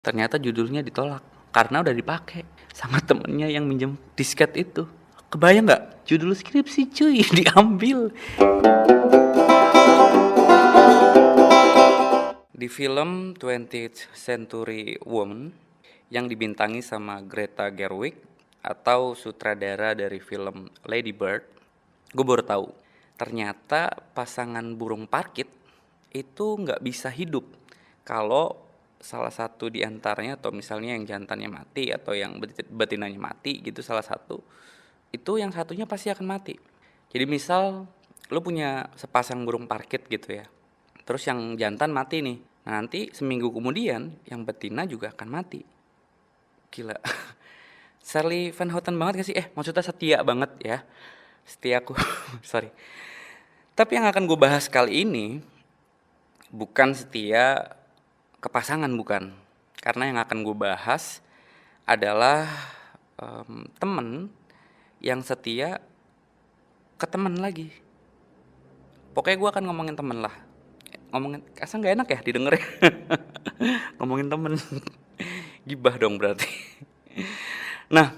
Ternyata judulnya ditolak karena udah dipakai sama temennya yang minjem disket itu. Kebayang nggak? Judul skripsi cuy diambil. Di film 20th Century Woman yang dibintangi sama Greta Gerwig atau sutradara dari film Lady Bird, gue baru tahu ternyata pasangan burung parkit itu nggak bisa hidup kalau salah satu di antaranya, atau misalnya yang jantannya mati atau yang betinanya mati gitu, salah satu itu yang satunya pasti akan mati. Jadi misal lu punya sepasang burung parkit gitu ya, terus yang jantan mati nih, nah nanti seminggu kemudian yang betina juga akan mati. Gila. Sally Van Houten banget gak sih? Maksudnya setia banget ya. Setiaku. Sorry. Tapi yang akan gue bahas kali ini bukan setia ke pasangan, bukan. Karena yang akan gue bahas adalah temen yang setia ke temen lagi. Pokoknya gue akan ngomongin temen lah. Ngomongin, asal gak enak ya didengar ya. Ngomongin temen. Gibah dong berarti. Nah,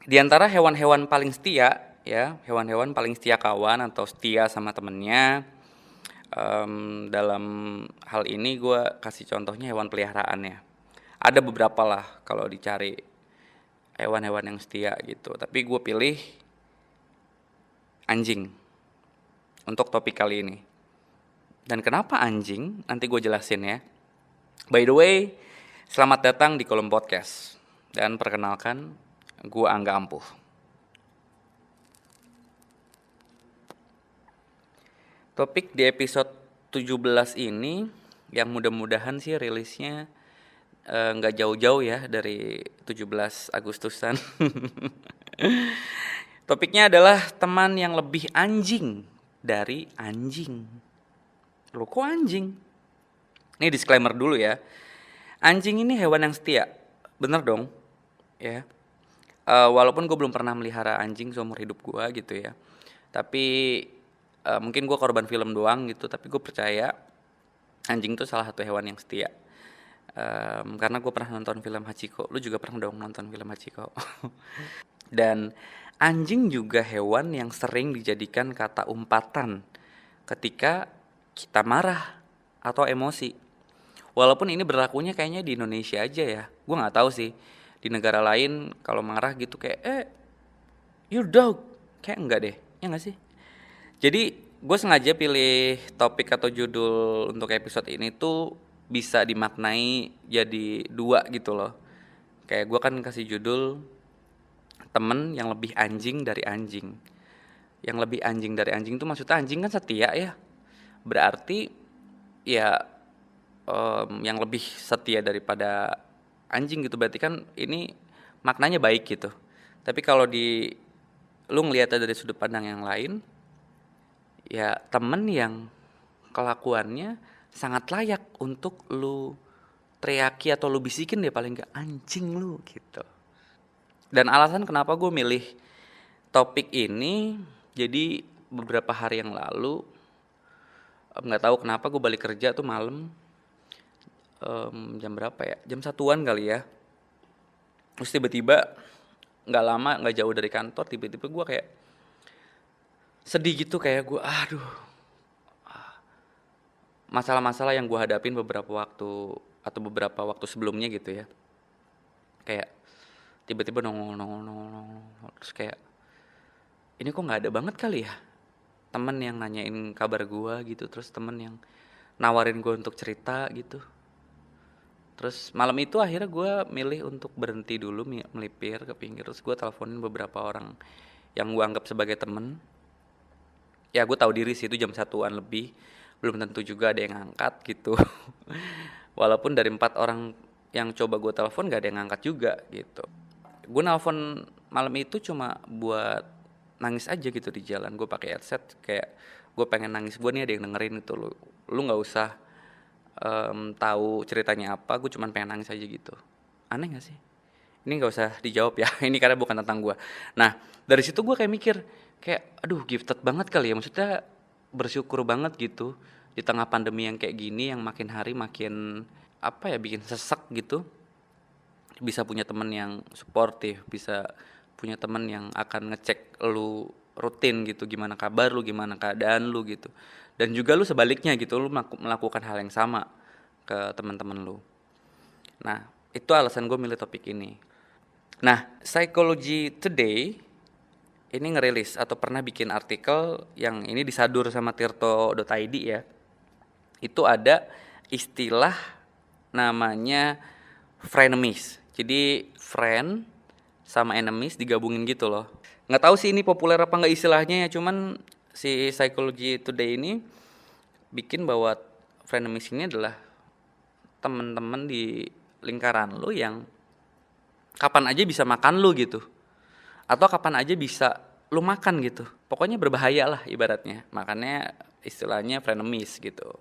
di antara hewan-hewan paling setia, ya, hewan-hewan paling setia kawan atau setia sama temennya, dalam hal ini gue kasih contohnya hewan peliharaan ya. Ada beberapa lah kalau dicari hewan-hewan yang setia gitu. Tapi gue pilih anjing untuk topik kali ini. Dan kenapa anjing? Nanti gue jelasin ya. By the way, selamat datang di kolom podcast. Dan perkenalkan, gue Angga Ampuh. Topik di episode 17 ini yang mudah-mudahan sih rilisnya nggak jauh-jauh ya dari 17 Agustusan. Topiknya adalah teman yang lebih anjing dari anjing. Loh kok anjing? Ini disclaimer dulu ya. Anjing ini hewan yang setia. Bener dong? Ya. Walaupun gue belum pernah melihara anjing seumur hidup gue gitu ya. Tapi mungkin gue korban film doang gitu. Tapi gue percaya anjing itu salah satu hewan yang setia. Karena gue pernah nonton film Hachiko. Lu juga pernah dong nonton film Hachiko. Dan anjing juga hewan yang sering dijadikan kata umpatan ketika kita marah atau emosi. Walaupun ini berlakunya kayaknya di Indonesia aja ya. Gue gak tahu sih di negara lain kalau marah gitu kayak you dog. Kayak enggak deh, ya gak sih? Jadi gue sengaja pilih topik atau judul untuk episode ini tuh bisa dimaknai jadi dua gitu loh. Kayak gue kan kasih judul temen yang lebih anjing dari anjing. Yang lebih anjing dari anjing itu maksudnya anjing kan setia ya. Berarti ya yang lebih setia daripada anjing gitu. Berarti kan ini maknanya baik gitu. Tapi kalau lu ngeliatnya dari sudut pandang yang lain, ya temen yang kelakuannya sangat layak untuk lu teriaki atau lu bisikin deh paling gak anjing lu gitu. Dan alasan kenapa gue milih topik ini, jadi beberapa hari yang lalu nggak tahu kenapa gue balik kerja tuh malam, jam berapa ya, jam 1-an kali ya. Terus tiba-tiba nggak lama, nggak jauh dari kantor, tiba-tiba gue kayak sedih gitu, kayak gue masalah-masalah yang gue hadapin beberapa waktu sebelumnya gitu ya. Kayak tiba-tiba nongol, terus kayak ini kok nggak ada banget kali ya temen yang nanyain kabar gue gitu, terus temen yang nawarin gue untuk cerita gitu. Terus malam itu akhirnya gue milih untuk berhenti dulu, melipir ke pinggir, terus gue teleponin beberapa orang yang gue anggap sebagai temen. Ya gue tahu diri sih itu jam 1-an lebih, belum tentu juga ada yang ngangkat gitu. Walaupun dari 4 orang yang coba gue telepon gak ada yang ngangkat juga gitu. Gue nelfon malam itu cuma buat nangis aja gitu di jalan. Gue pakai headset, kayak gue pengen nangis, gue nih ada yang dengerin itu. Lu nggak usah tahu ceritanya apa, gue cuma pengen nangis aja gitu. Aneh nggak sih? Ini nggak usah dijawab ya. Ini karena bukan tentang gue. Nah dari situ gue kayak mikir, kayak aduh gifted banget kali ya. Maksudnya bersyukur banget gitu di tengah pandemi yang kayak gini, yang makin hari makin bikin sesek gitu. Bisa punya teman yang suportif, bisa punya teman yang akan ngecek lu rutin gitu, gimana kabar lu, gimana keadaan lu gitu. Dan juga lu sebaliknya gitu, lu melakukan hal yang sama ke teman-teman lu. Nah, itu alasan gue milih topik ini. Nah, Psychology Today ini ngerilis atau pernah bikin artikel yang ini disadur sama tirto.id ya. Itu ada istilah namanya frenemies. Jadi friend sama enemies digabungin gitu loh. Nggak tahu sih ini populer apa nggak istilahnya ya, cuman si Psychology Today ini bikin bahwa frenemies ini adalah teman-teman di lingkaran lu yang kapan aja bisa makan lu gitu. Atau kapan aja bisa lu makan gitu. Pokoknya berbahaya lah ibaratnya. Makanya istilahnya frenemies gitu.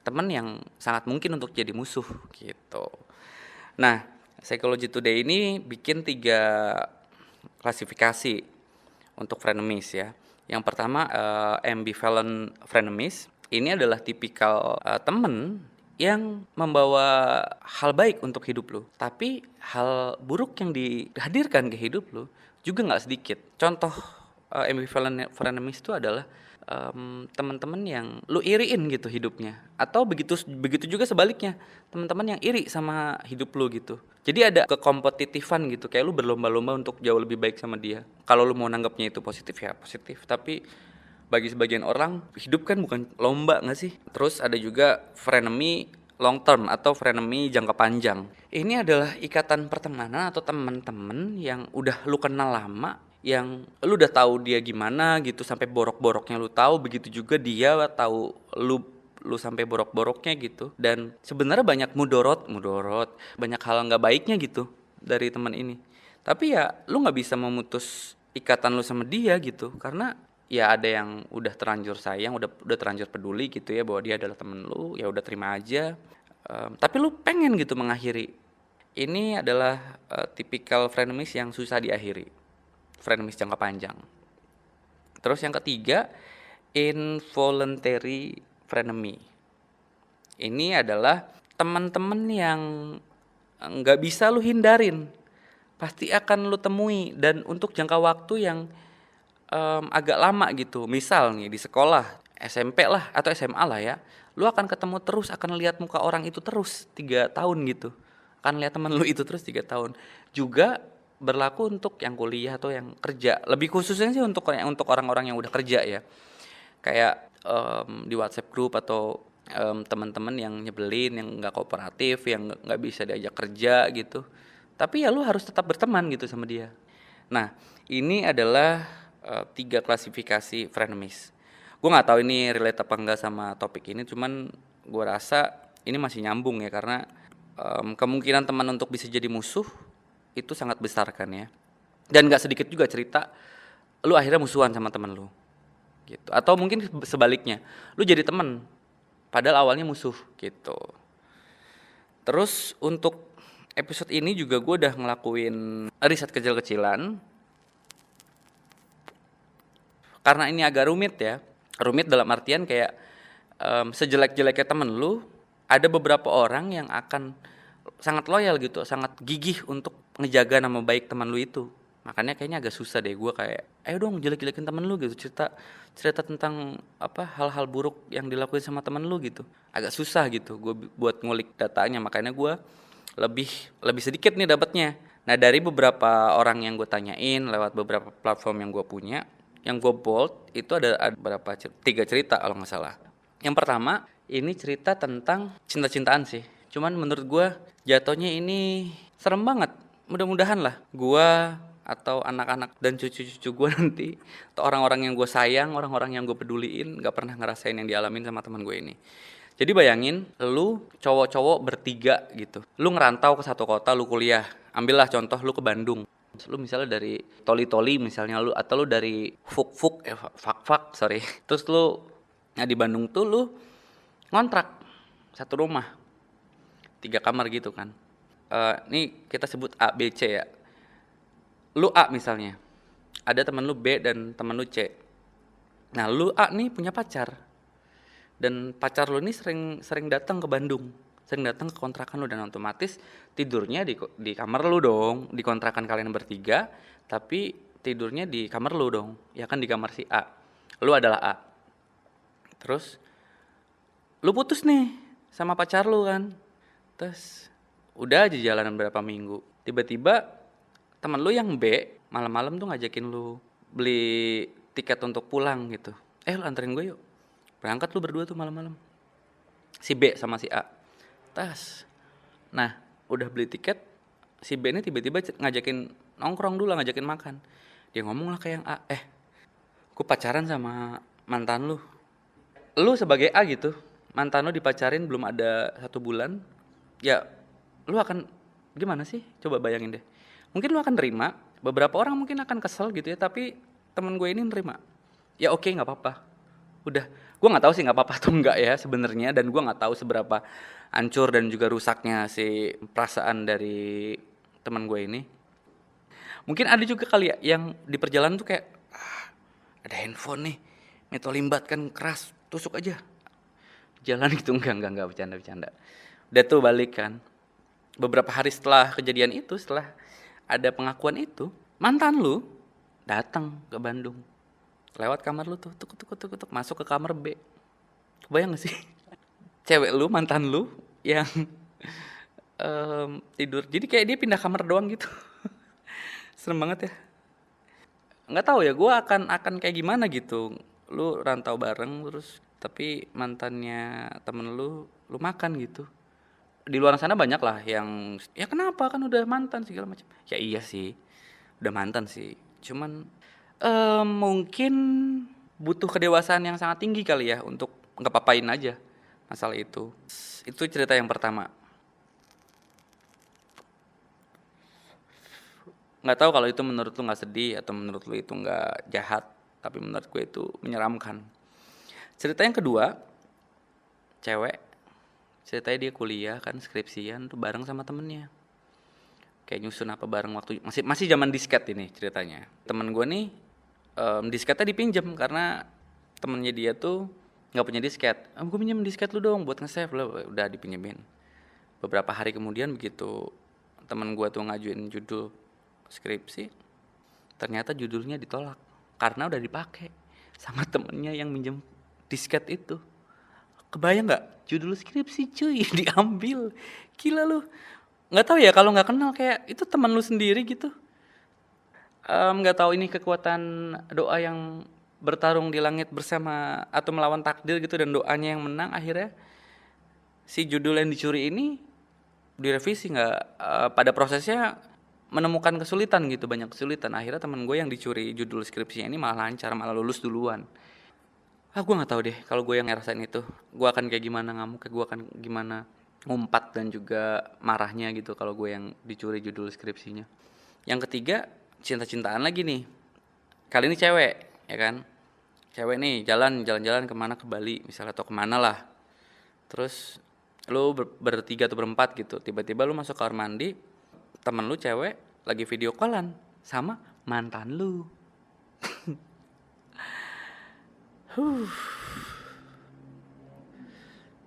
Teman yang sangat mungkin untuk jadi musuh gitu. Nah, Psychology Today ini bikin 3 klasifikasi untuk frenemies ya. Yang pertama ambivalent frenemies. Ini adalah tipikal temen yang membawa hal baik untuk hidup lo, tapi hal buruk yang dihadirkan ke hidup lo juga nggak sedikit. Contoh ambivalent frenemies itu adalah teman-teman yang lu iriin gitu hidupnya, atau begitu juga sebaliknya, teman-teman yang iri sama hidup lu gitu. Jadi ada kekompetitifan gitu, kayak lu berlomba-lomba untuk jauh lebih baik sama dia. Kalau lu mau nanggapnya itu positif ya positif, tapi bagi sebagian orang hidup kan bukan lomba nggak sih. Terus ada juga frenemy long term atau frenemy jangka panjang. Ini adalah ikatan pertemanan atau teman-teman yang udah lu kenal lama, yang lu udah tahu dia gimana gitu sampai borok-boroknya lu tahu, begitu juga dia tahu lu sampai borok-boroknya gitu. Dan sebenarnya banyak mudorot banyak hal nggak baiknya gitu dari teman ini, tapi ya lu nggak bisa memutus ikatan lu sama dia gitu, karena ya ada yang udah terlanjur sayang, udah terlanjur peduli gitu ya, bahwa dia adalah temen lu, ya udah terima aja. Tapi lu pengen gitu mengakhiri. Ini adalah tipikal frenemies yang susah diakhiri, frenemies jangka panjang. Terus yang ketiga, involuntary frenemy. Ini adalah teman-teman yang nggak bisa lu hindarin, pasti akan lu temui, dan untuk jangka waktu yang agak lama gitu. Misal nih di sekolah, SMP lah atau SMA lah ya, lu akan ketemu terus, akan lihat muka orang itu terus 3 tahun gitu, akan lihat teman lu itu terus 3 tahun. Juga berlaku untuk yang kuliah atau yang kerja, lebih khususnya sih untuk orang-orang yang udah kerja ya, kayak di WhatsApp group atau teman-teman yang nyebelin, yang nggak kooperatif, yang nggak bisa diajak kerja gitu, tapi ya lu harus tetap berteman gitu sama dia. Nah, ini adalah 3 klasifikasi frenemies. Gue nggak tahu ini relate apa enggak sama topik ini, cuman gue rasa ini masih nyambung ya, karena kemungkinan teman untuk bisa jadi musuh itu sangat besar kan ya. Dan nggak sedikit juga cerita lu akhirnya musuhan sama teman lu gitu, atau mungkin sebaliknya, lu jadi teman padahal awalnya musuh gitu. Terus untuk episode ini juga gue udah ngelakuin riset kecil-kecilan, karena ini agak rumit ya. Rumit dalam artian kayak sejelek-jeleknya temen lu, ada beberapa orang yang akan sangat loyal gitu, sangat gigih untuk ngejaga nama baik teman lu itu. Makanya kayaknya agak susah deh gue kayak, ayo dong jelek-jelekin temen lu gitu, cerita tentang hal-hal buruk yang dilakuin sama temen lu gitu. Agak susah gitu gue buat ngulik datanya, makanya gue lebih sedikit nih dapatnya. Nah, dari beberapa orang yang gue tanyain lewat beberapa platform yang gue punya, yang gue bold itu ada berapa 3 cerita kalau nggak salah. Yang pertama ini cerita tentang cinta-cintaan sih, cuman menurut gue jatuhnya ini serem banget. Mudah-mudahan lah gue atau anak-anak dan cucu-cucu gue nanti, atau orang-orang yang gue sayang, orang-orang yang gue peduliin, gak pernah ngerasain yang dialamin sama teman gue ini. Jadi bayangin lu cowok-cowok bertiga gitu, lu ngerantau ke satu kota, lu kuliah. Ambillah contoh lu ke Bandung, lu misalnya dari Toli-Toli misalnya, lu atau lu dari Fuk-Fuk Fak-Fak sorry, terus lu di Bandung tuh lu ngontrak satu rumah 3 kamar gitu kan. Nih kita sebut A, B, C ya. Lu A misalnya, ada teman lu B dan teman lu C. Nah, lu A nih punya pacar, dan pacar lu nih sering datang ke Bandung. sering datang ke kontrakan lu, dan otomatis tidurnya di kamar lu dong, di kontrakan kalian bertiga, tapi tidurnya di kamar lu dong, ya kan, di kamar si A. Lu adalah A. Terus lu putus nih sama pacar lu kan. Terus udah aja jalanan berapa minggu. Tiba-tiba teman lu yang B malam-malam tuh ngajakin lu beli tiket untuk pulang gitu. Lu anterin gue yuk. Berangkat lu berdua tuh malam-malam. Si B sama si A. Nah, udah beli tiket, si B ini tiba-tiba ngajakin nongkrong dulu, ngajakin makan. Dia ngomong lah ke yang A, gue pacaran sama mantan lu. Lu sebagai A gitu, mantan lu dipacarin belum ada 1 bulan, ya lu akan gimana sih? Coba bayangin deh. Mungkin lu akan nerima, beberapa orang mungkin akan kesel gitu ya, tapi temen gue ini nerima. Ya oke, nggak apa-apa. Udah, gue nggak tahu sih nggak apa-apa atau enggak ya sebenarnya, dan gue nggak tahu seberapa hancur dan juga rusaknya si perasaan dari teman gue ini. Mungkin ada juga kali ya yang di perjalanan tuh kayak ada handphone nih, metal limbat kan keras, tusuk aja jalan gitu. Enggak, bercanda. Udah tuh balik kan, beberapa hari setelah kejadian itu, setelah ada pengakuan itu, mantan lu datang ke Bandung lewat kamar lu tuh, tuk, masuk ke kamar B. Kebayang gak sih? Cewek lu, mantan lu yang tidur, jadi kayak dia pindah kamar doang gitu. Serem banget ya. Nggak tahu ya, gue akan kayak gimana gitu. Lu rantau bareng terus, tapi mantannya temen lu makan gitu. Di luar sana banyak lah yang, ya kenapa, kan udah mantan segala macam. Ya iya sih, udah mantan sih. Cuman mungkin butuh kedewasaan yang sangat tinggi kali ya untuk nggak papain aja masalah itu. Itu cerita yang pertama. Nggak tahu kalau itu menurut lu nggak sedih atau menurut lu itu nggak jahat, tapi menurut gue itu menyeramkan. Cerita yang kedua, cewek, ceritanya dia kuliah kan, skripsian tuh bareng sama temennya, kayak nyusun apa bareng, waktu masih zaman disket ini ceritanya. Temen gue nih disketnya dipinjem karena temennya dia tuh nggak punya disket. Gue pinjem disket lu dong buat nge-save. Lo udah dipinjemin. Beberapa hari kemudian begitu temen gue tuh ngajuin judul skripsi, ternyata judulnya ditolak karena udah dipakai sama temennya yang minjem disket itu. Kebayang nggak? Judul skripsi cuy diambil. Gila lu. Nggak tahu ya, kalau nggak kenal kayak itu teman lu sendiri gitu. Nggak tahu ini kekuatan doa yang bertarung di langit bersama atau melawan takdir gitu, dan doanya yang menang. Akhirnya si judul yang dicuri ini direvisi, nggak pada prosesnya menemukan kesulitan gitu, banyak kesulitan. Akhirnya temen gue yang dicuri judul skripsinya ini malah lancar, malah lulus duluan. Gue nggak tahu deh kalau gue yang ngerasain itu, gue akan kayak gimana ngamuk, gue akan gimana ngumpat dan juga marahnya gitu kalau gue yang dicuri judul skripsinya. Yang ketiga, cinta-cintaan lagi nih. Kali ini cewek, ya kan? Cewek nih jalan-jalan kemana, ke Bali misalnya atau kemana lah. Terus lu bertiga atau berempat gitu, tiba-tiba lu masuk kamar mandi, temen lu cewek lagi video callan sama mantan lu.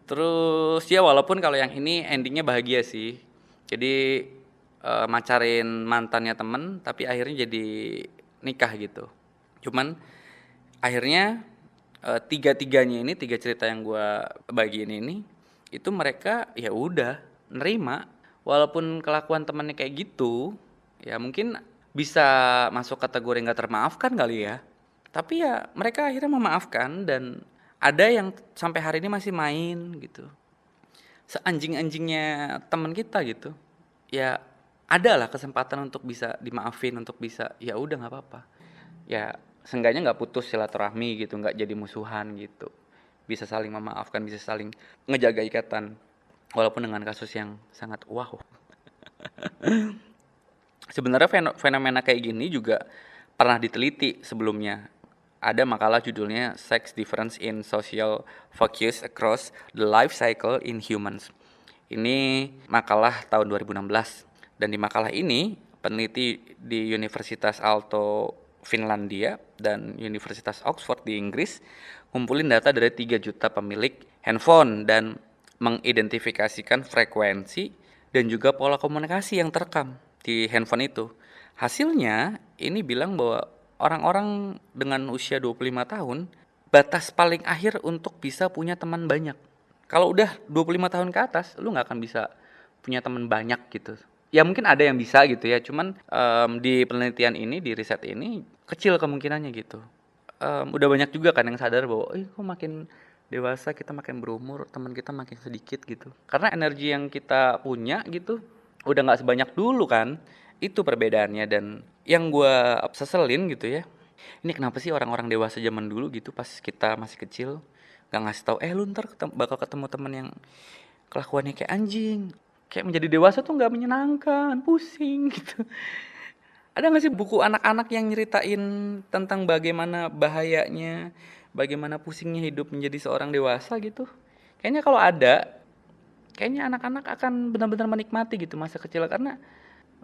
Terus ya walaupun kalau yang ini endingnya bahagia sih. Jadi macarin mantannya temen, tapi akhirnya jadi nikah gitu. Cuman akhirnya tiga-tiganya ini, 3 cerita yang gue bagiin ini, itu mereka ya udah nerima. Walaupun kelakuan temennya kayak gitu, ya mungkin bisa masuk kategori nggak termaafkan kali ya. Tapi ya mereka akhirnya memaafkan, dan ada yang sampai hari ini masih main gitu. Seanjing-anjingnya teman kita gitu. Ya ada lah kesempatan untuk bisa dimaafin, untuk bisa ya udah nggak apa-apa. Ya seenggaknya nggak putus silaturahmi gitu, nggak jadi musuhan gitu. Bisa saling memaafkan, bisa saling ngejaga ikatan. Walaupun dengan kasus yang sangat wow. Sebenarnya fenomena kayak gini juga pernah diteliti sebelumnya. Ada makalah judulnya Sex Difference in Social Focus Across the Life Cycle in Humans. Ini makalah tahun 2016. Dan di makalah ini, peneliti di Universitas Aalto Finlandia dan Universitas Oxford di Inggris ngumpulin data dari 3 juta pemilik handphone dan mengidentifikasikan frekuensi dan juga pola komunikasi yang terekam di handphone itu. Hasilnya ini bilang bahwa orang-orang dengan usia 25 tahun batas paling akhir untuk bisa punya teman banyak. Kalau udah 25 tahun ke atas, lu nggak akan bisa punya teman banyak gitu. Ya mungkin ada yang bisa gitu ya, cuman di penelitian ini, di riset ini kecil kemungkinannya gitu. Udah banyak juga kan yang sadar bahwa, kok makin dewasa kita makin berumur, teman kita makin sedikit gitu. Karena energi yang kita punya gitu udah nggak sebanyak dulu kan. Itu perbedaannya. Dan yang gue seselin gitu ya, ini kenapa sih orang-orang dewasa zaman dulu gitu pas kita masih kecil nggak ngasih tahu, lu ntar bakal ketemu teman yang kelakuannya kayak anjing, kayak menjadi dewasa tuh nggak menyenangkan, pusing gitu. Ada nggak sih buku anak-anak yang nyeritain tentang bagaimana bahayanya, bagaimana pusingnya hidup menjadi seorang dewasa gitu? Kayaknya kalau ada, kayaknya anak-anak akan benar-benar menikmati gitu masa kecil. Karena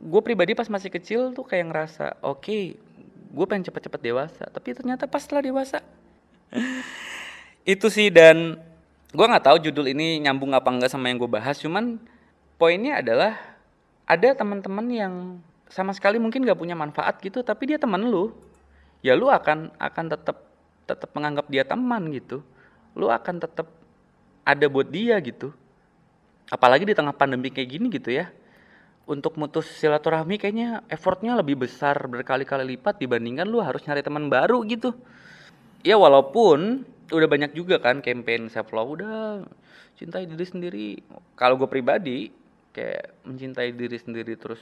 gue pribadi pas masih kecil tuh kayak ngerasa, oke, gue pengen cepet-cepet dewasa. Tapi ternyata pas setelah dewasa, itu sih. Dan gue nggak tahu judul ini nyambung apa enggak sama yang gue bahas. Cuman poinnya adalah ada teman-teman yang sama sekali mungkin gak punya manfaat gitu, tapi dia teman lu. Ya lu akan tetap menganggap dia teman gitu. Lu akan tetap ada buat dia gitu. Apalagi di tengah pandemi kayak gini gitu ya. Untuk mutus silaturahmi kayaknya effortnya lebih besar berkali-kali lipat dibandingkan lu harus nyari teman baru gitu. Ya walaupun udah banyak juga kan campaign self love, udah cintai diri sendiri. Kalau gue pribadi kayak mencintai diri sendiri terus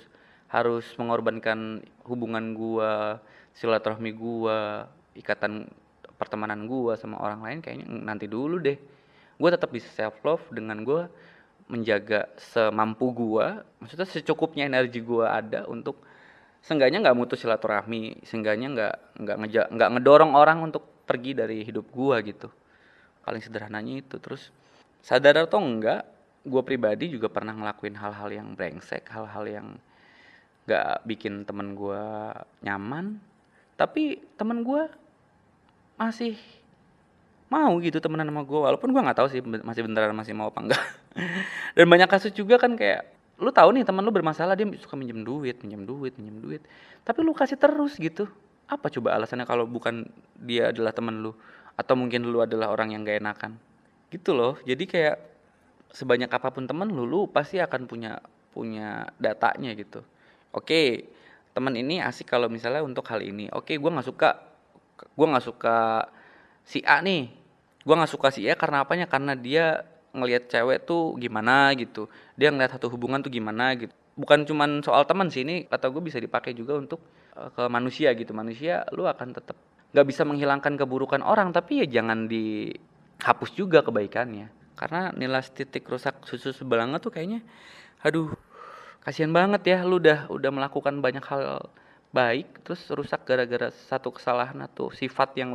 harus mengorbankan hubungan gue, silaturahmi gue, ikatan pertemanan gue sama orang lain, kayaknya nanti dulu deh. Gue tetap bisa self love dengan gue menjaga semampu gue, maksudnya secukupnya energi gue ada untuk seenggaknya nggak mutus silaturahmi, seenggaknya nggak ngedorong orang untuk pergi dari hidup gue gitu. Paling sederhananya itu. Terus sadar atau enggak, gue pribadi juga pernah ngelakuin hal-hal yang brengsek, hal-hal yang nggak bikin temen gue nyaman, tapi temen gue masih mau gitu temenan sama gue, walaupun gue nggak tahu sih masih beneran masih mau apa enggak. Dan banyak kasus juga kan kayak lu tahu nih teman lu bermasalah, dia suka minjem duit, tapi lu kasih terus gitu. Apa coba alasannya kalau bukan dia adalah teman lu, atau mungkin lu adalah orang yang gak enakan gitu loh. Jadi kayak sebanyak apapun temen lu pasti akan punya datanya gitu. Oke, teman ini asik kalau misalnya untuk hal ini. Oke, gue nggak suka si A nih. Gue nggak suka si A karena apanya? Karena dia ngelihat cewek tuh gimana gitu. Dia ngelihat satu hubungan tuh gimana gitu. Bukan cuman soal teman sih, ini kata gue bisa dipakai juga untuk ke manusia gitu. Manusia lu akan tetap nggak bisa menghilangkan keburukan orang, tapi ya jangan dihapus juga kebaikannya. Karena nilai titik rusak susu sebelanga tuh kayaknya, aduh, kasihan banget ya. Lu udah melakukan banyak hal baik terus rusak gara-gara satu kesalahan atau sifat yang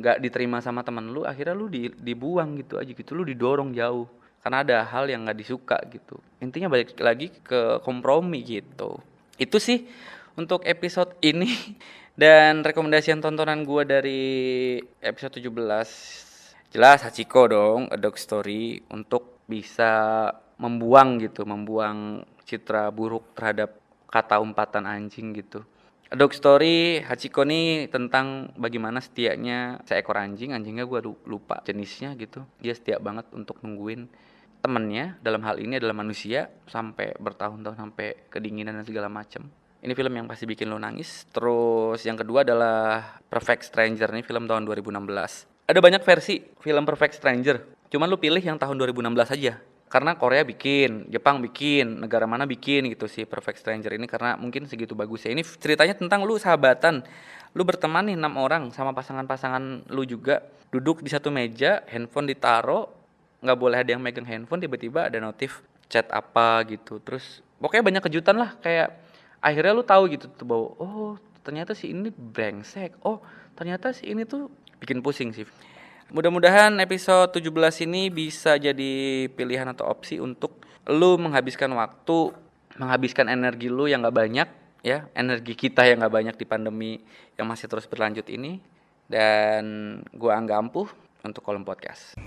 nggak diterima sama teman lu, akhirnya lu dibuang gitu aja gitu, lu didorong jauh karena ada hal yang nggak disuka gitu. Intinya balik lagi ke kompromi gitu. Itu sih untuk episode ini. Dan rekomendasian tontonan gue dari episode 17, jelas Hachiko dong, A Dog Story, untuk bisa membuang citra buruk terhadap kata umpatan anjing gitu. A Dog Story Hachiko nih tentang bagaimana setianya seekor anjingnya gue lupa jenisnya gitu. Dia setia banget untuk nungguin temennya, dalam hal ini adalah manusia, sampai bertahun-tahun, sampai kedinginan dan segala macam. Ini film yang pasti bikin lo nangis. Terus yang kedua adalah Perfect Stranger, nih film tahun 2016. Ada banyak versi film Perfect Stranger, cuman lu pilih yang tahun 2016 aja. Karena Korea bikin, Jepang bikin, negara mana bikin gitu sih Perfect Stranger ini, karena mungkin segitu bagusnya. Ini ceritanya tentang lu sahabatan, lu berteman nih 6 orang sama pasangan-pasangan lu juga, duduk di satu meja, handphone ditaro, nggak boleh ada yang megang handphone, tiba-tiba ada notif chat apa gitu. Terus pokoknya banyak kejutan lah, kayak akhirnya lu tahu gitu tuh bahwa oh ternyata si ini brengsek, oh ternyata si ini tuh bikin pusing sih. Mudah-mudahan episode 17 ini bisa jadi pilihan atau opsi untuk lu menghabiskan waktu, menghabiskan energi lu yang gak banyak ya, energi kita yang gak banyak di pandemi yang masih terus berlanjut ini. Dan gua Angga Ampuh untuk Kolom Podcast.